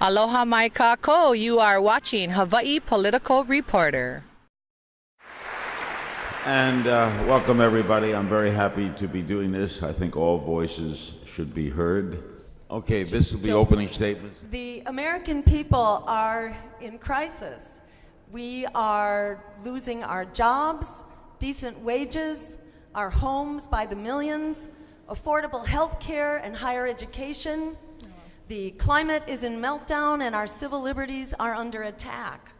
Aloha mai kako, you are watching Hawaii Political Reporter. And welcome everybody. I'm very happy to be doing this. I think all voices should be heard. Okay, this will be opening statements. The American people are in crisis. We are losing our jobs, decent wages, our homes by the millions, affordable health care and higher education. The climate is in meltdown and our civil liberties are under attack.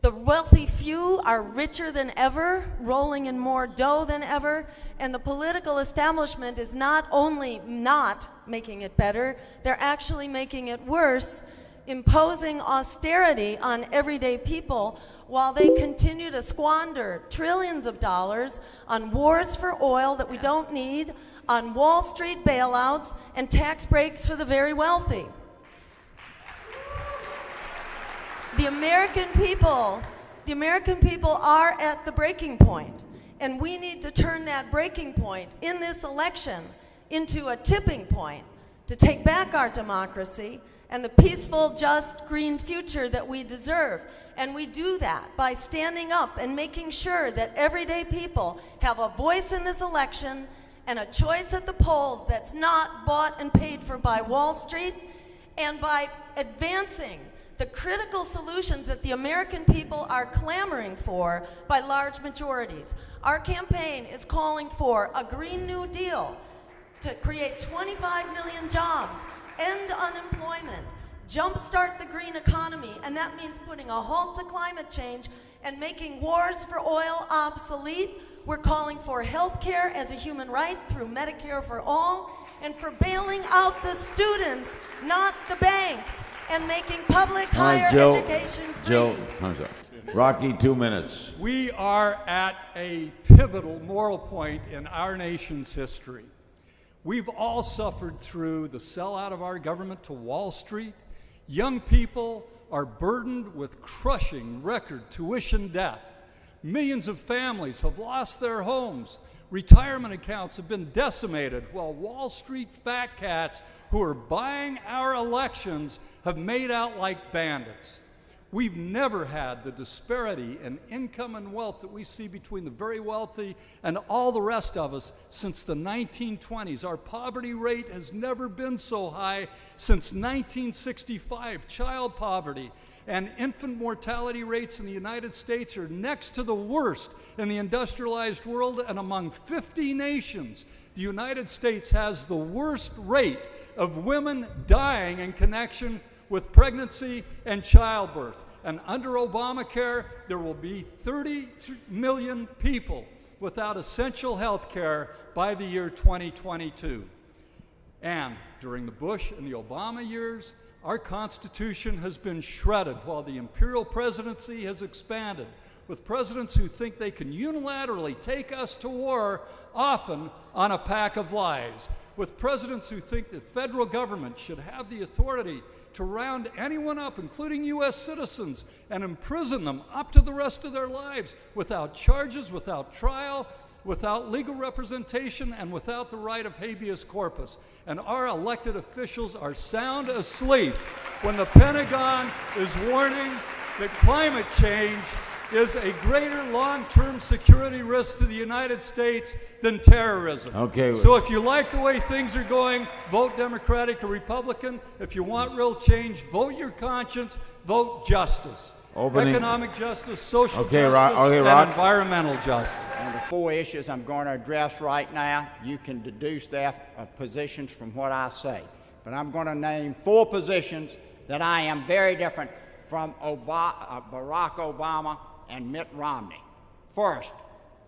The wealthy few are richer than ever, rolling in more dough than ever, and the political establishment is not only not making it better, they're actually making it worse, imposing austerity on everyday people while they continue to squander trillions of dollars on wars for oil that we don't need, on Wall Street bailouts, and tax breaks for the very wealthy. The American people are at the breaking point, and we need to turn that breaking point in this election into a tipping point to take back our democracy and the peaceful, just, green future that we deserve. And we do that by standing up and making sure that everyday people have a voice in this election and a choice at the polls that's not bought and paid for by Wall Street, and by advancing the critical solutions that the American people are clamoring for by large majorities. Our campaign is calling for a Green New Deal to create 25 million jobs, end unemployment, jumpstart the green economy, and that means putting a halt to climate change and making wars for oil obsolete. We're calling for health care as a human right through Medicare for all, and for bailing out the students, not the banks, and making public higher education free. Joe, Rocky, 2 minutes. We are at a pivotal moral point in our nation's history. We've all suffered through the sellout of our government to Wall Street. Young people are burdened with crushing record tuition debt. Millions of families have lost their homes. Retirement accounts have been decimated, while Wall Street fat cats who are buying our elections have made out like bandits. We've never had the disparity in income and wealth that we see between the very wealthy and all the rest of us since the 1920s. Our poverty rate has never been so high since 1965. Child poverty and infant mortality rates in the United States are next to the worst in the industrialized world, and among 50 nations, the United States has the worst rate of women dying in connection with pregnancy and childbirth. And under Obamacare, there will be 30 million people without essential health care by the year 2022. And during the Bush and the Obama years, our Constitution has been shredded while the imperial presidency has expanded, with presidents who think they can unilaterally take us to war, often on a pack of lies, with presidents who think the federal government should have the authority to round anyone up, including U.S. citizens, and imprison them up to the rest of their lives without charges, without trial, without legal representation, and without the right of habeas corpus. And our elected officials are sound asleep when the Pentagon is warning that climate change is a greater long-term security risk to the United States than terrorism. Okay. So if you like the way things are going, vote Democratic or Republican. If you want real change, vote your conscience, vote justice. Economic justice, social justice, and environmental justice. On the 4 issues I'm going to address right now, you can deduce their positions from what I say. But I'm going to name 4 positions that I am very different from Barack Obama and Mitt Romney. First,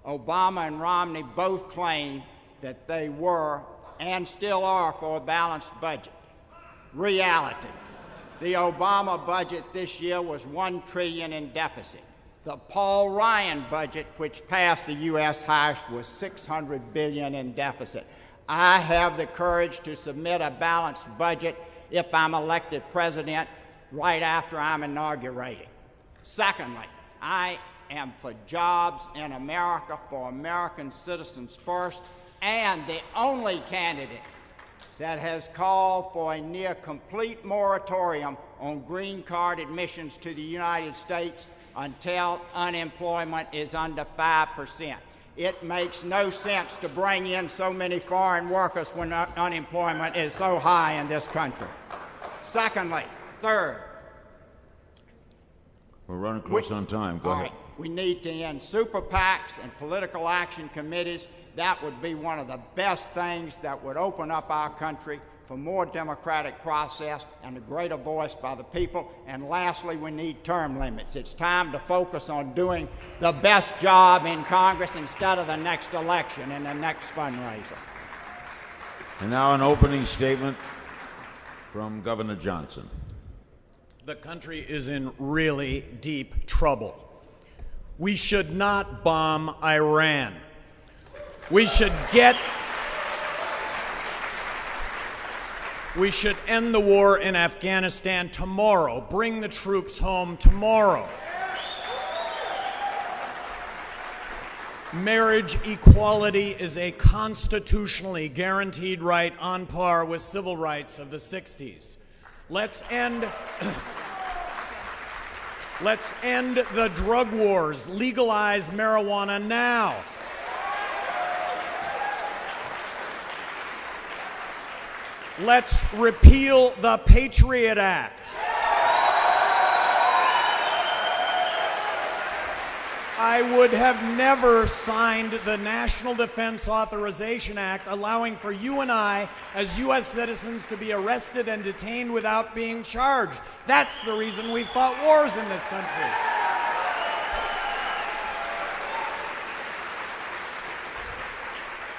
Obama and Romney both claim that they were and still are for a balanced budget. Reality. The Obama budget this year was $1 trillion in deficit. The Paul Ryan budget, which passed the U.S. House, was $600 billion in deficit. I have the courage to submit a balanced budget if I'm elected president right after I'm inaugurated. Secondly, I am for jobs in America, for American citizens first, and the only candidate that has called for a near complete moratorium on green card admissions to the United States until unemployment is under 5%. It makes no sense to bring in so many foreign workers when unemployment is so high in this country. Secondly, third, We're running close on time. Go ahead. we need to end super PACs and political action committees. That would be one of the best things that would open up our country for more democratic process and a greater voice by the people. And lastly, we need term limits. It's time to focus on doing the best job in Congress instead of the next election and the next fundraiser. And now an opening statement from Governor Johnson. The country is in really deep trouble. We should not bomb Iran. We should end the war in Afghanistan tomorrow. Bring the troops home tomorrow. Marriage equality is a constitutionally guaranteed right on par with civil rights of the 60s. Let's end the drug wars. Legalize marijuana now. Let's repeal the Patriot Act. I would have never signed the National Defense Authorization Act, allowing for you and I, as U.S. citizens, to be arrested and detained without being charged. That's the reason we fought wars in this country.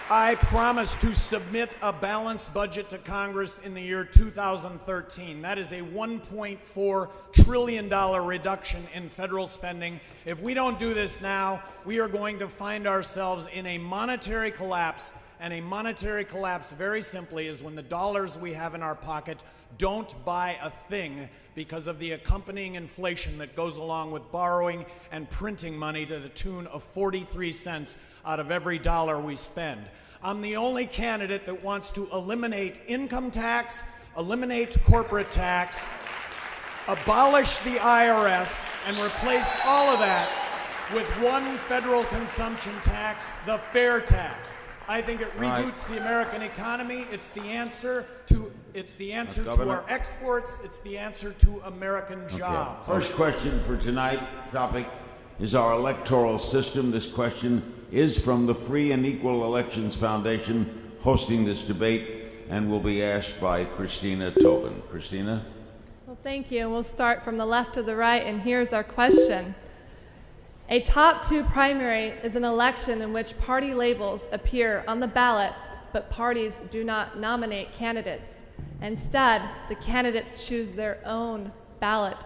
I promise to submit a balanced budget to Congress in the year 2013. That is a $1.4 trillion reduction in federal spending. If we don't do this now, we are going to find ourselves in a monetary collapse. And a monetary collapse, very simply, is when the dollars we have in our pocket don't buy a thing because of the accompanying inflation that goes along with borrowing and printing money to the tune of 43 cents out of every dollar we spend. I'm the only candidate that wants to eliminate income tax, eliminate corporate tax, abolish the IRS, and replace all of that with one federal consumption tax, the fair tax. I think it reboots the American economy. It's the answer to our exports. It's the answer to American jobs. First question for tonight, topic is our electoral system. This question is from the Free and Equal Elections Foundation, hosting this debate, and will be asked by Christina Tobin. Christina? Well, thank you. We'll start from the left to the right, and here's our question. A top two primary is an election in which party labels appear on the ballot, but parties do not nominate candidates. Instead, the candidates choose their own ballot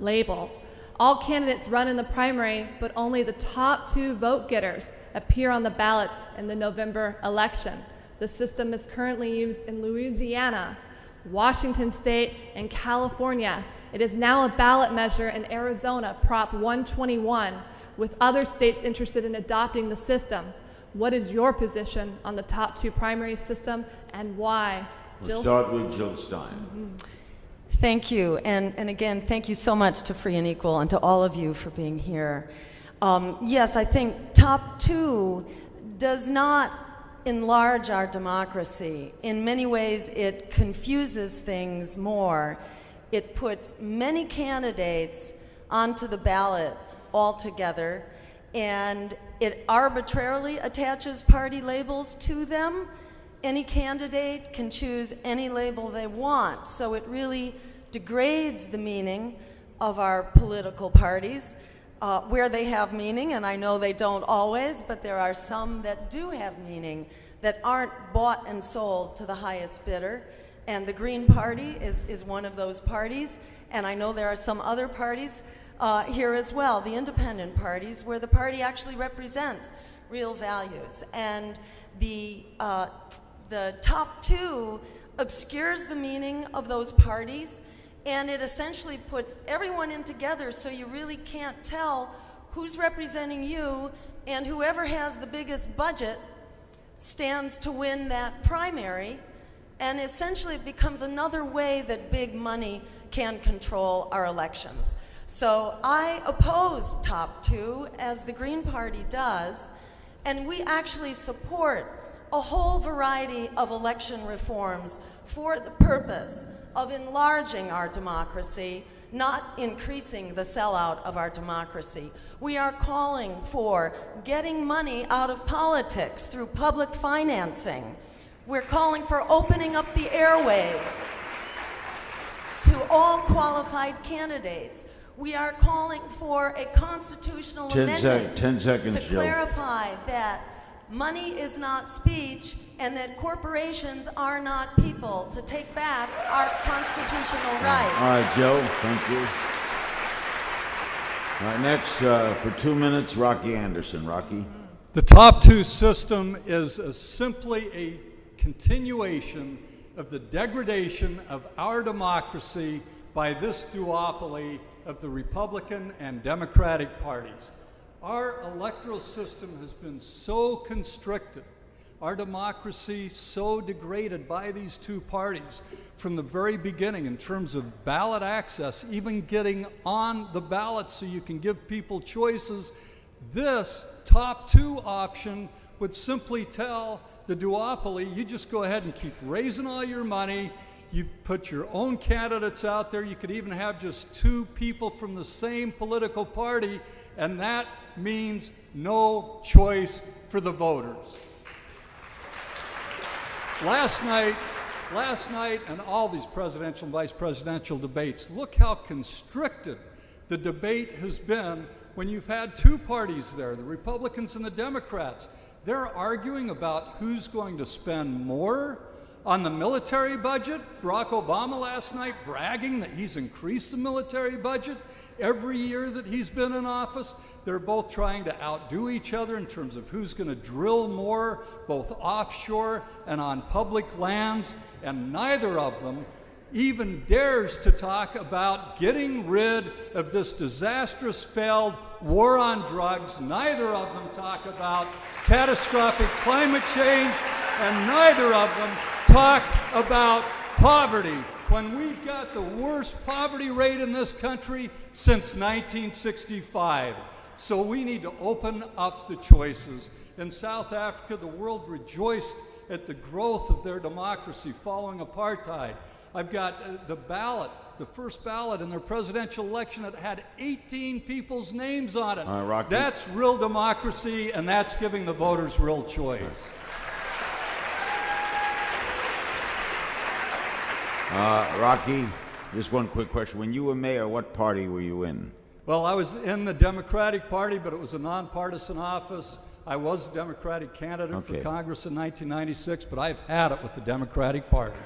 label. All candidates run in the primary, but only the top two vote getters appear on the ballot in the November election. The system is currently used in Louisiana, Washington State, and California. It is now a ballot measure in Arizona, Prop 121, with other states interested in adopting the system. What is your position on the top two primary system, and why? We'll start with Jill Stein. Mm-hmm. Thank you, and again, thank you so much to Free and Equal and to all of you for being here. Yes, I think top two does not enlarge our democracy. In many ways, it confuses things more. It puts many candidates onto the ballot altogether, and it arbitrarily attaches party labels to them. Any candidate can choose any label they want, so it really degrades the meaning of our political parties where they have meaning, and I know they don't always, but there are some that do have meaning that aren't bought and sold to the highest bidder, and the Green Party is one of those parties, and I know there are some other parties here as well, the independent parties, where the party actually represents real values, and the top two obscures the meaning of those parties, and it essentially puts everyone in together so you really can't tell who's representing you, and whoever has the biggest budget stands to win that primary, And essentially it becomes another way that big money can control our elections. So I oppose top two, as the Green Party does, and we actually support a whole variety of election reforms for the purpose of enlarging our democracy, not increasing the sellout of our democracy. We are calling for getting money out of politics through public financing. We're calling for opening up the airwaves to all qualified candidates. We are calling for a constitutional amendment 10 seconds, to clarify that money is not speech and that corporations are not people, to take back our constitutional rights. All right, Joe, thank you. All right, next, for 2 minutes, Rocky Anderson. Rocky? The top two system is simply a continuation of the degradation of our democracy by this duopoly of the Republican and Democratic parties. Our electoral system has been so constricted, our democracy so degraded by these two parties from the very beginning in terms of ballot access, even getting on the ballot so you can give people choices. This top two option would simply tell the duopoly, you just go ahead and keep raising all your money, you put your own candidates out there, you could even have just two people from the same political party, and that means no choice for the voters. Last night, and all these presidential and vice presidential debates, look how constricted the debate has been when you've had two parties there, the Republicans and the Democrats. They're arguing about who's going to spend more on the military budget. Barack Obama last night bragging that he's increased the military budget every year that he's been in office. They're both trying to outdo each other in terms of who's going to drill more, both offshore and on public lands, and neither of them even dares to talk about getting rid of this disastrous failed war on drugs. Neither of them talk about catastrophic climate change, and neither of them talk about poverty, when we've got the worst poverty rate in this country since 1965. So we need to open up the choices. In South Africa, the world rejoiced at the growth of their democracy following apartheid. I've got the ballot, the first ballot in their presidential election that had 18 people's names on it. Rocky. That's real democracy, and that's giving the voters real choice. Rocky, just one quick question. When you were mayor, what party were you in? Well, I was in the Democratic Party, but it was a nonpartisan office. I was a Democratic candidate for Congress in 1996, but I've had it with the Democratic Party.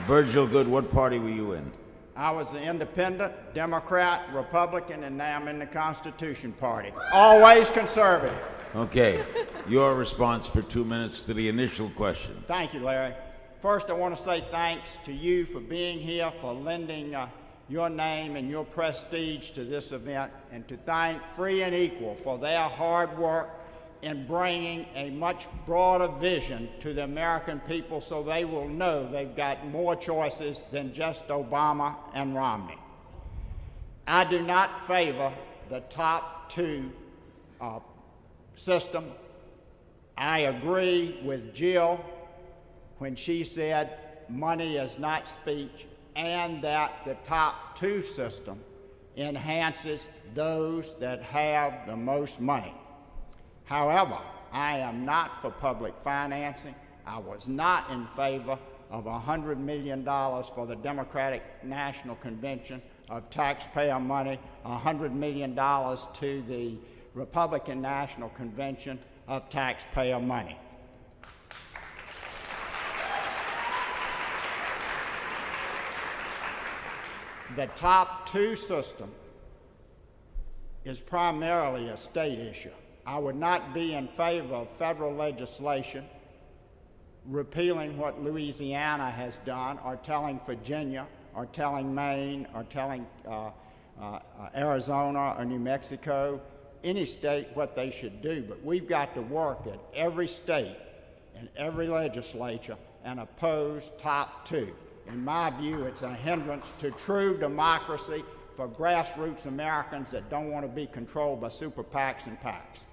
Virgil Goode, what party were you in? I was an independent, Democrat, Republican, and now I'm in the Constitution Party. Always conservative. Okay, your response for 2 minutes to the initial question. Thank you, Larry. First, I want to say thanks to you for being here, for lending your name and your prestige to this event, and to thank Free and Equal for their hard work in bringing a much broader vision to the American people so they will know they've got more choices than just Obama and Romney. I do not favor the top two system. I agree with Jill when she said money is not speech, and that the top two system enhances those that have the most money. However, I am not for public financing. I was not in favor of $100 million for the Democratic National Convention of taxpayer money, $100 million to the Republican National Convention of taxpayer money. The top two system is primarily a state issue. I would not be in favor of federal legislation repealing what Louisiana has done, or telling Virginia, or telling Maine, or telling Arizona or New Mexico any state what they should do, but we've got to work at every state and every legislature and oppose top two. In my view, it's a hindrance to true democracy for grassroots Americans that don't want to be controlled by super PACs and PACs.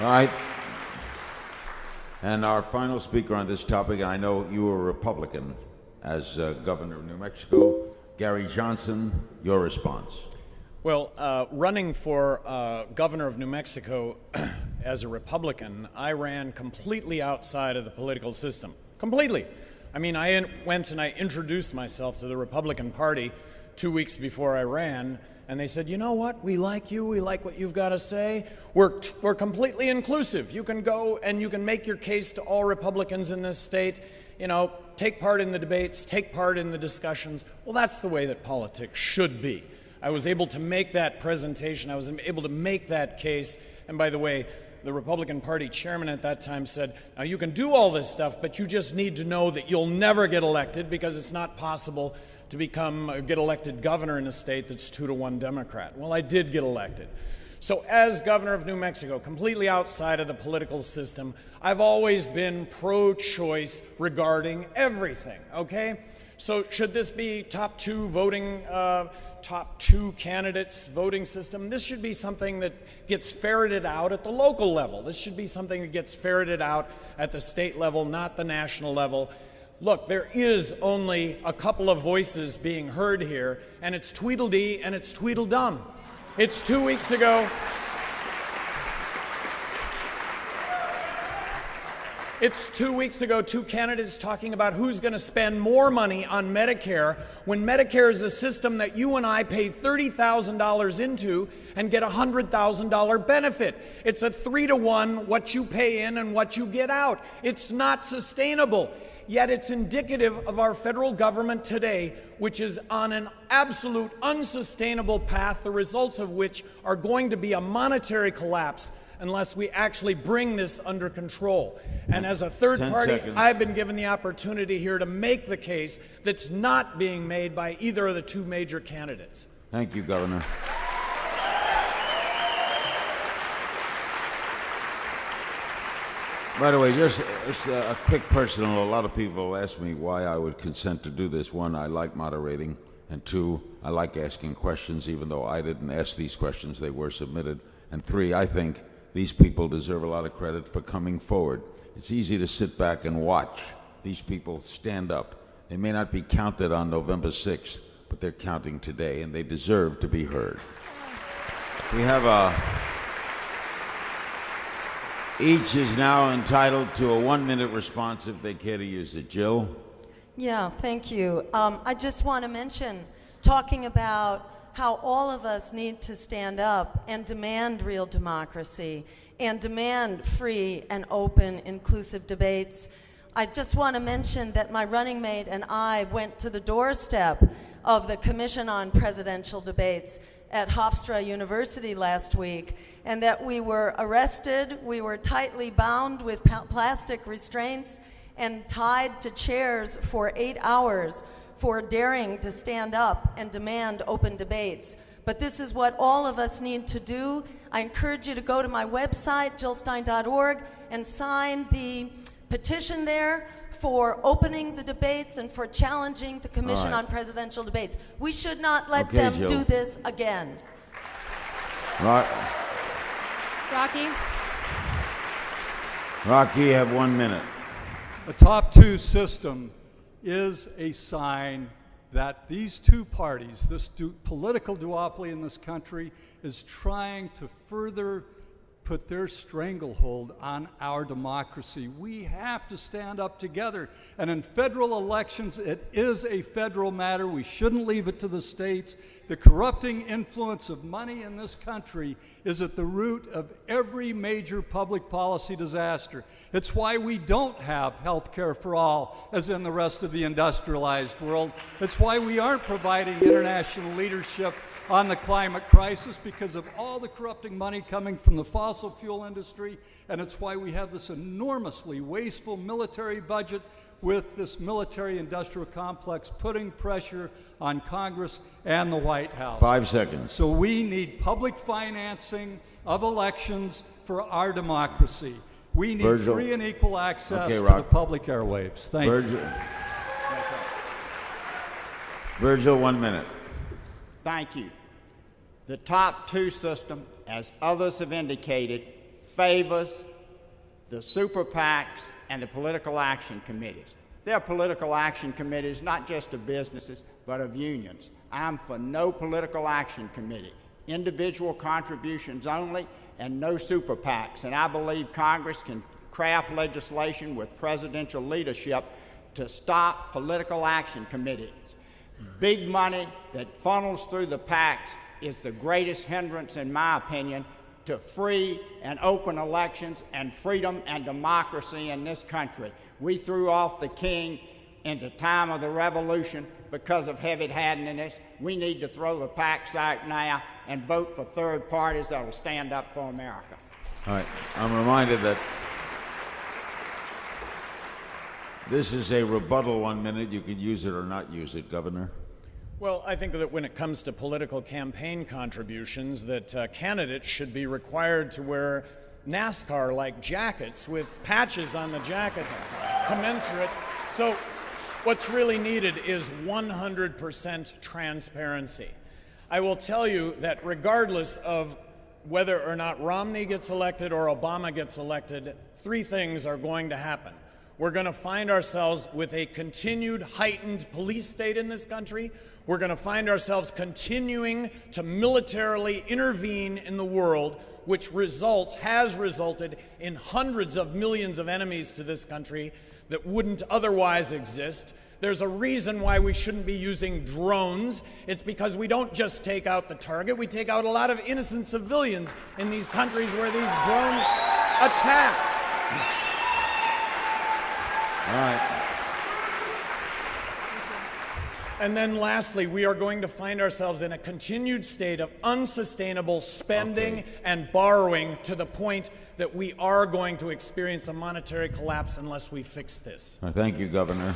All right. And our final speaker on this topic, I know you were a Republican as governor of New Mexico. Gary Johnson, your response. Well, running for governor of New Mexico as a Republican, I ran completely outside of the political system. Completely. I mean, I went and I introduced myself to the Republican Party 2 weeks before I ran, and they said, you know what, we like you, we like what you've got to say. We're completely inclusive. You can go and you can make your case to all Republicans in this state, you know, take part in the debates, take part in the discussions. Well, that's the way that politics should be. I was able to make that presentation, I was able to make that case, and by the way, the Republican Party chairman at that time said, now you can do all this stuff, but you just need to know that you'll never get elected because it's not possible to get elected governor in a state that's 2-to-1 Democrat. Well, I did get elected. So as governor of New Mexico, completely outside of the political system, I've always been pro-choice regarding everything, okay? So should this be top two candidates voting system? This should be something that gets ferreted out at the local level. This should be something that gets ferreted out at the state level, not the national level. Look, there is only a couple of voices being heard here, and it's Tweedledee and it's Tweedledum. It's 2 weeks ago. It's 2 weeks ago, two candidates talking about who's going to spend more money on Medicare when Medicare is a system that you and I pay $30,000 into and get a $100,000 benefit. It's a 3-to-1 what you pay in and what you get out. It's not sustainable. Yet it's indicative of our federal government today, which is on an absolute unsustainable path, the results of which are going to be a monetary collapse unless we actually bring this under control. And as a third party, I've been given the opportunity here to make the case that's not being made by either of the two major candidates. Thank you, Governor. By the way, just a quick personal, a lot of people ask me why I would consent to do this. One, I like moderating, and two, I like asking questions, even though I didn't ask these questions, they were submitted. And three, I think these people deserve a lot of credit for coming forward. It's easy to sit back and watch these people stand up. They may not be counted on November 6th, but they're counting today, and they deserve to be heard. We have each is now entitled to a 1-minute response if they care to use it. Jill? Yeah, thank you. I just want to mention, talking about how all of us need to stand up and demand real democracy and demand free and open, inclusive debates. I just want to mention that my running mate and I went to the doorstep of the Commission on Presidential Debates at Hofstra University last week, and that we were arrested, we were tightly bound with plastic restraints and tied to chairs for 8 hours for daring to stand up and demand open debates. But this is what all of us need to do. I encourage you to go to my website, jillstein.org, and sign the petition there for opening the debates and for challenging the Commission on Presidential Debates. We should not let them Jill. do this again. Rocky, you have 1 minute. A top two system is a sign that these two parties, this political duopoly in this country, is trying to further put their stranglehold on our democracy. We have to stand up together. And in federal elections, it is a federal matter. We shouldn't leave it to the states. The corrupting influence of money in this country is at the root of every major public policy disaster. It's why we don't have health care for all, as in the rest of the industrialized world. It's why we aren't providing international leadership on the climate crisis, because of all the corrupting money coming from the fossil fuel industry, and it's why we have this enormously wasteful military budget with this military-industrial complex putting pressure on Congress and the White House. 5 seconds. So we need public financing of elections for our democracy. We need Virgil. free and equal access Okay, to Rock. the public airwaves. Thank you. Virgil, 1 minute. Thank you. The top two system, as others have indicated, favors the super PACs and the political action committees. They're political action committees not just of businesses, but of unions. I'm for no political action committee, individual contributions only, and no super PACs. And I believe Congress can craft legislation with presidential leadership to stop political action committees. Big money that funnels through the PACs is the greatest hindrance, in my opinion, to free and open elections and freedom and democracy in this country. We threw off the king in the time of the revolution because of heavy-handedness. We need to throw the PACs out now and vote for third parties that will stand up for America. All right. I'm reminded that this is a rebuttal 1 minute. You can use it or not use it, Governor. Well, I think that when it comes to political campaign contributions, that candidates should be required to wear NASCAR-like jackets with patches on the jackets commensurate. So what's really needed is 100% transparency. I will tell you that regardless of whether or not Romney gets elected or Obama gets elected, three things are going to happen. We're going to find ourselves with a continued heightened police state in this country. We're going to find ourselves continuing to militarily intervene in the world, which has resulted in hundreds of millions of enemies to this country that wouldn't otherwise exist. There's a reason why we shouldn't be using drones. It's because we don't just take out the target, we take out a lot of innocent civilians in these countries where these drones attack. All right. And then lastly, we are going to find ourselves in a continued state of unsustainable spending and borrowing to the point that we are going to experience a monetary collapse unless we fix this. Thank you, Governor.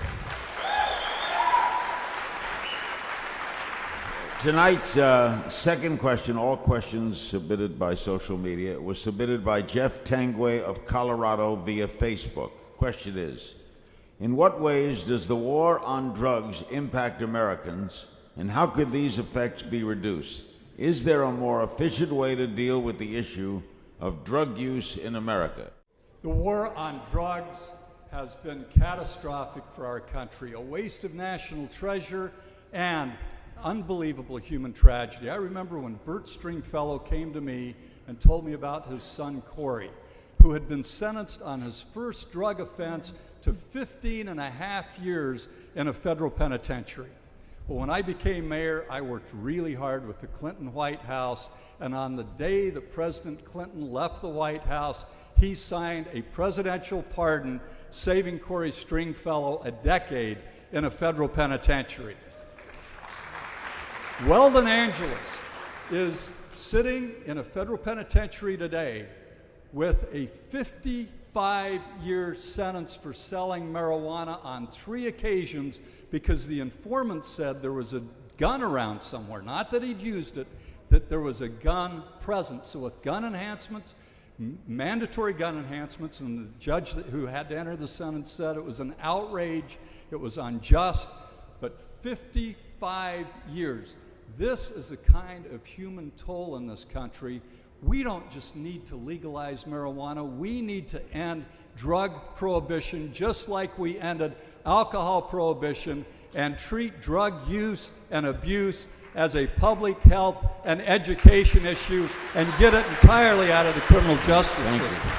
Tonight's second question, all questions submitted by social media, was submitted by Jeff Tangway of Colorado via Facebook. Question is, in what ways does the war on drugs impact Americans, and how could these effects be reduced? Is there a more efficient way to deal with the issue of drug use in America? The war on drugs has been catastrophic for our country, a waste of national treasure and unbelievable human tragedy. I remember when Bert Stringfellow came to me and told me about his son Corey, who had been sentenced on his first drug offense to 15.5 years in a federal penitentiary. Well, when I became mayor, I worked really hard with the Clinton White House, and on the day that President Clinton left the White House, he signed a presidential pardon, saving Corey Stringfellow a decade in a federal penitentiary. Weldon Angeles is sitting in a federal penitentiary today with a 55-year sentence for selling marijuana on 3 occasions because the informant said there was a gun around somewhere, not that he'd used it, that there was a gun present. So with gun enhancements, mandatory gun enhancements, and the judge who had to enter the sentence said it was an outrage, it was unjust, but 55 years. This is the kind of human toll in this country. We don't just need to legalize marijuana, we need to end drug prohibition just like we ended alcohol prohibition, and treat drug use and abuse as a public health and education issue and get it entirely out of the criminal justice system.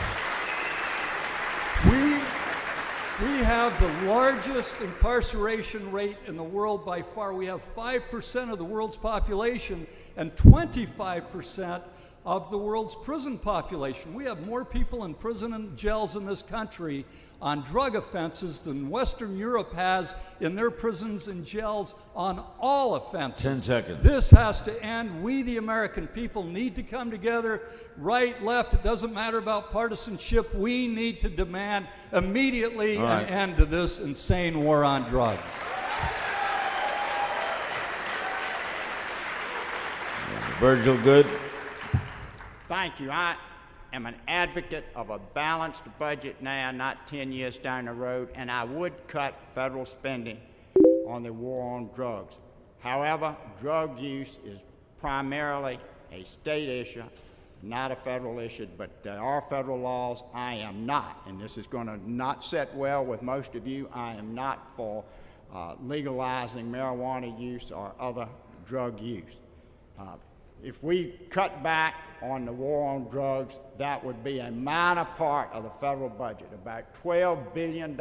We have the largest incarceration rate in the world by far. We have 5% of the world's population and 25% of the world's prison population. We have more people in prison and jails in this country on drug offenses than Western Europe has in their prisons and jails on all offenses. 10 seconds. This has to end. We, the American people, need to come together, right, left, it doesn't matter about partisanship. We need to demand immediately an end to this insane war on drugs. Virgil, Goode. Thank you. I am an advocate of a balanced budget now, not 10 years down the road, and I would cut federal spending on the war on drugs. However, drug use is primarily a state issue, not a federal issue, but there are federal laws. I am not, and this is going to not sit well with most of you, I am not for legalizing marijuana use or other drug use. If we cut back on the war on drugs, that would be a minor part of the federal budget. About $12 billion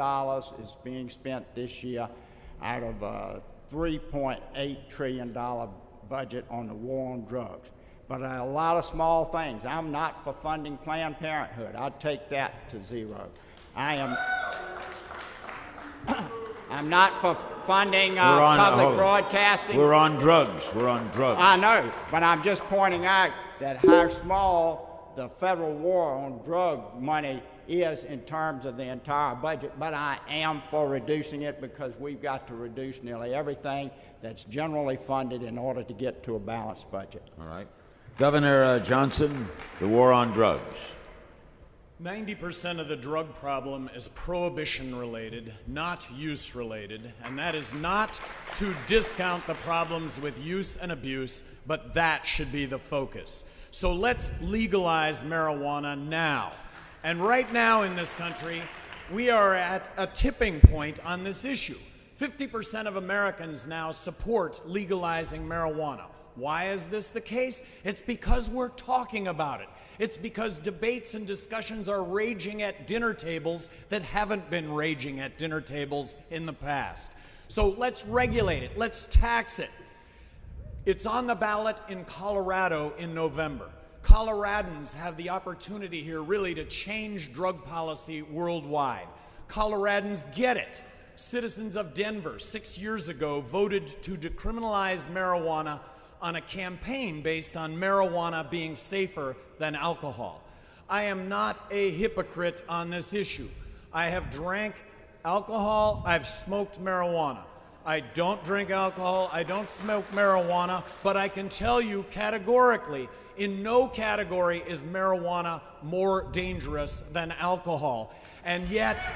is being spent this year out of a $3.8 trillion budget on the war on drugs. But a lot of small things. I'm not for funding Planned Parenthood. I'd take that to zero. I'm not for funding public broadcasting. We're on drugs. We're on drugs. I know, but I'm just pointing out that how small the federal war on drug money is in terms of the entire budget, but I am for reducing it because we've got to reduce nearly everything that's generally funded in order to get to a balanced budget. All right. Governor Johnson, the war on drugs. 90% of the drug problem is prohibition-related, not use-related, and that is not to discount the problems with use and abuse, but that should be the focus. So let's legalize marijuana now. And right now in this country, we are at a tipping point on this issue. 50% of Americans now support legalizing marijuana. Why is this the case? It's because we're talking about it. It's because debates and discussions are raging at dinner tables that haven't been raging at dinner tables in the past. So let's regulate it. Let's tax it. It's on the ballot in Colorado in November. Coloradans have the opportunity here really to change drug policy worldwide. Coloradans get it. Citizens of Denver 6 years ago voted to decriminalize marijuana on a campaign based on marijuana being safer than alcohol. I am not a hypocrite on this issue. I have drank alcohol, I've smoked marijuana. I don't drink alcohol, I don't smoke marijuana, but I can tell you categorically, in no category is marijuana more dangerous than alcohol. And yet,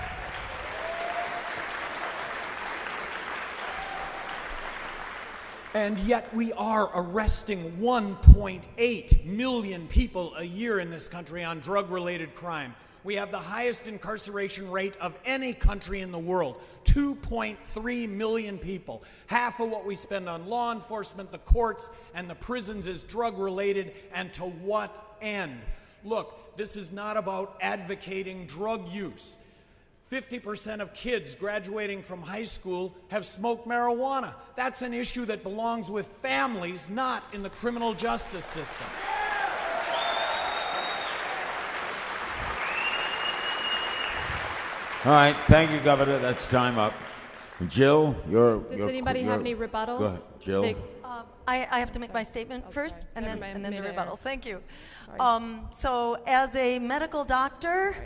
we are arresting 1.8 million people a year in this country on drug-related crime. We have the highest incarceration rate of any country in the world, 2.3 million people. Half of what we spend on law enforcement, the courts, and the prisons is drug-related, and to what end? Look, this is not about advocating drug use. 50% of kids graduating from high school have smoked marijuana. That's an issue that belongs with families, not in the criminal justice system. All right, thank you, Governor. That's time up. Jill, Does anybody have any rebuttals? Go ahead, Jill. I have to make my statement first, and then the Maybe rebuttals. Thank you. Sorry. So as a medical doctor,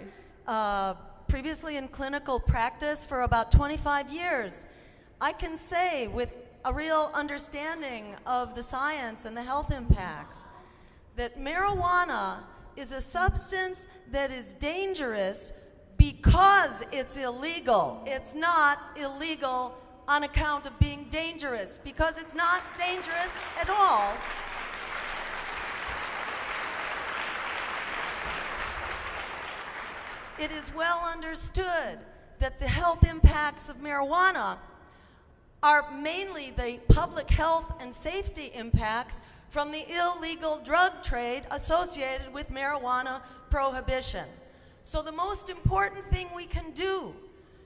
previously in clinical practice for about 25 years, I can say with a real understanding of the science and the health impacts that marijuana is a substance that is dangerous because it's illegal. It's not illegal on account of being dangerous, because it's not dangerous at all. It is well understood that the health impacts of marijuana are mainly the public health and safety impacts from the illegal drug trade associated with marijuana prohibition. So the most important thing we can do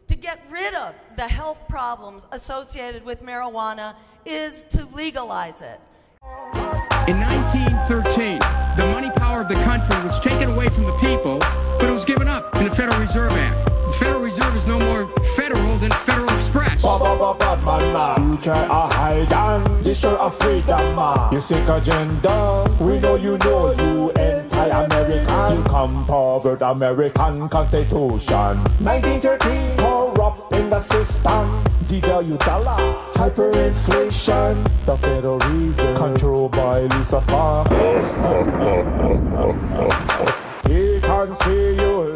to get rid of the health problems associated with marijuana is to legalize it. In 1913, the money power of the country was taken away from the people, but it was given up in the Federal Reserve Act. The Federal Reserve is no more federal than Federal Express. You try a hide and destroy a freedom man. You sick agenda, we know you anti-American. You come forward American Constitution. 1913, corrupt in the system. Devalue dollar, hyperinflation. The Federal Reserve, controlled by Lucifer. He can see you